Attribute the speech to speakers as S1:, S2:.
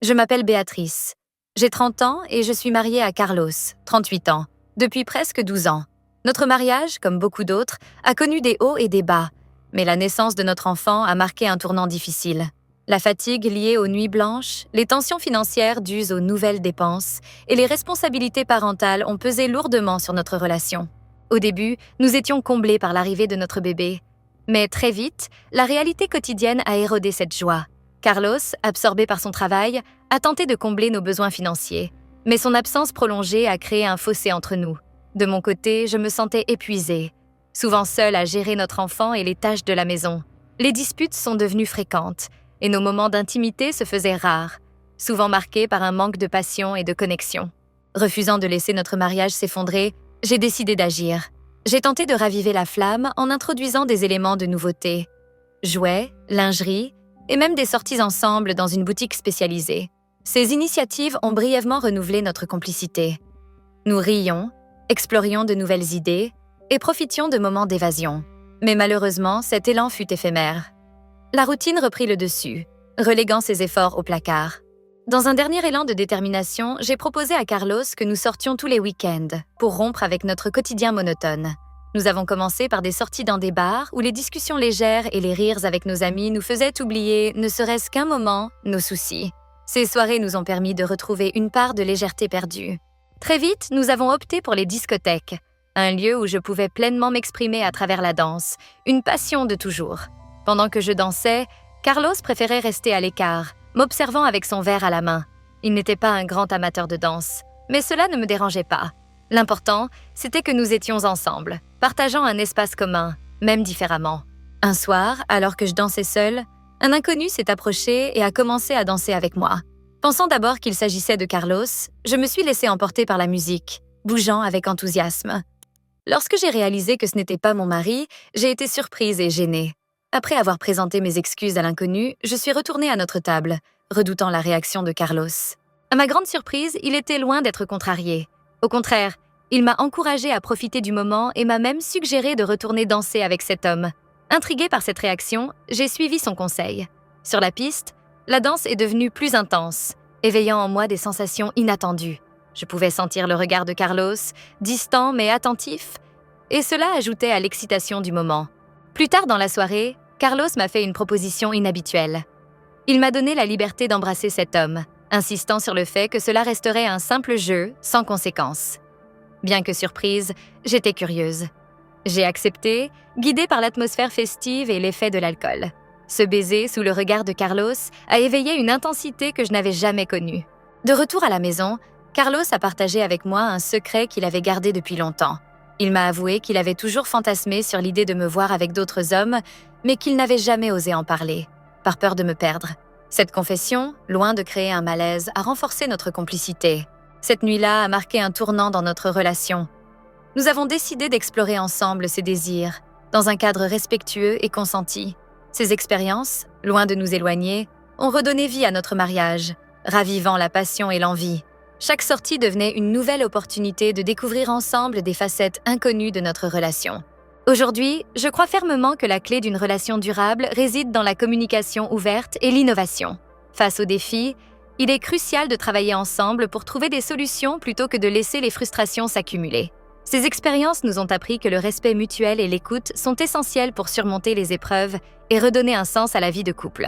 S1: Je m'appelle Béatrice. J'ai 30 ans et je suis mariée à Carlos, 38 ans, depuis presque 12 ans. Notre mariage, comme beaucoup d'autres, a connu des hauts et des bas, mais la naissance de notre enfant a marqué un tournant difficile. La fatigue liée aux nuits blanches, les tensions financières dues aux nouvelles dépenses et les responsabilités parentales ont pesé lourdement sur notre relation. Au début, nous étions comblés par l'arrivée de notre bébé. Mais très vite, la réalité quotidienne a érodé cette joie. Carlos, absorbé par son travail, a tenté de combler nos besoins financiers. Mais son absence prolongée a créé un fossé entre nous. De mon côté, je me sentais épuisée, souvent seule à gérer notre enfant et les tâches de la maison. Les disputes sont devenues fréquentes et nos moments d'intimité se faisaient rares, souvent marqués par un manque de passion et de connexion. Refusant de laisser notre mariage s'effondrer, j'ai décidé d'agir. J'ai tenté de raviver la flamme en introduisant des éléments de nouveauté. Jouets, lingerie et même des sorties ensemble dans une boutique spécialisée. Ces initiatives ont brièvement renouvelé notre complicité. Nous rions, explorions de nouvelles idées et profitions de moments d'évasion. Mais malheureusement, cet élan fut éphémère. La routine reprit le dessus, reléguant ses efforts au placard. Dans un dernier élan de détermination, j'ai proposé à Carlos que nous sortions tous les week-ends pour rompre avec notre quotidien monotone. Nous avons commencé par des sorties dans des bars où les discussions légères et les rires avec nos amis nous faisaient oublier, ne serait-ce qu'un moment, nos soucis. Ces soirées nous ont permis de retrouver une part de légèreté perdue. Très vite, nous avons opté pour les discothèques, un lieu où je pouvais pleinement m'exprimer à travers la danse, une passion de toujours. Pendant que je dansais, Carlos préférait rester à l'écart, m'observant avec son verre à la main. Il n'était pas un grand amateur de danse, mais cela ne me dérangeait pas. L'important, c'était que nous étions ensemble, partageant un espace commun, même différemment. Un soir, alors que je dansais seule, un inconnu s'est approché et a commencé à danser avec moi. Pensant d'abord qu'il s'agissait de Carlos, je me suis laissée emporter par la musique, bougeant avec enthousiasme. Lorsque j'ai réalisé que ce n'était pas mon mari, j'ai été surprise et gênée. Après avoir présenté mes excuses à l'inconnu, je suis retournée à notre table, redoutant la réaction de Carlos. À ma grande surprise, il était loin d'être contrarié. Au contraire, il m'a encouragée à profiter du moment et m'a même suggéré de retourner danser avec cet homme. Intriguée par cette réaction, j'ai suivi son conseil. Sur la piste, la danse est devenue plus intense, éveillant en moi des sensations inattendues. Je pouvais sentir le regard de Carlos, distant mais attentif, et cela ajoutait à l'excitation du moment. Plus tard dans la soirée, Carlos m'a fait une proposition inhabituelle. Il m'a donné la liberté d'embrasser cet homme, insistant sur le fait que cela resterait un simple jeu, sans conséquence. Bien que surprise, j'étais curieuse. J'ai accepté, guidée par l'atmosphère festive et l'effet de l'alcool. Ce baiser sous le regard de Carlos a éveillé une intensité que je n'avais jamais connue. De retour à la maison, Carlos a partagé avec moi un secret qu'il avait gardé depuis longtemps. Il m'a avoué qu'il avait toujours fantasmé sur l'idée de me voir avec d'autres hommes, mais qu'il n'avait jamais osé en parler, par peur de me perdre. Cette confession, loin de créer un malaise, a renforcé notre complicité. Cette nuit-là a marqué un tournant dans notre relation. Nous avons décidé d'explorer ensemble ces désirs, dans un cadre respectueux et consenti. Ces expériences, loin de nous éloigner, ont redonné vie à notre mariage, ravivant la passion et l'envie. Chaque sortie devenait une nouvelle opportunité de découvrir ensemble des facettes inconnues de notre relation. Aujourd'hui, je crois fermement que la clé d'une relation durable réside dans la communication ouverte et l'innovation. Face aux défis, il est crucial de travailler ensemble pour trouver des solutions plutôt que de laisser les frustrations s'accumuler. Ces expériences nous ont appris que le respect mutuel et l'écoute sont essentiels pour surmonter les épreuves et redonner un sens à la vie de couple.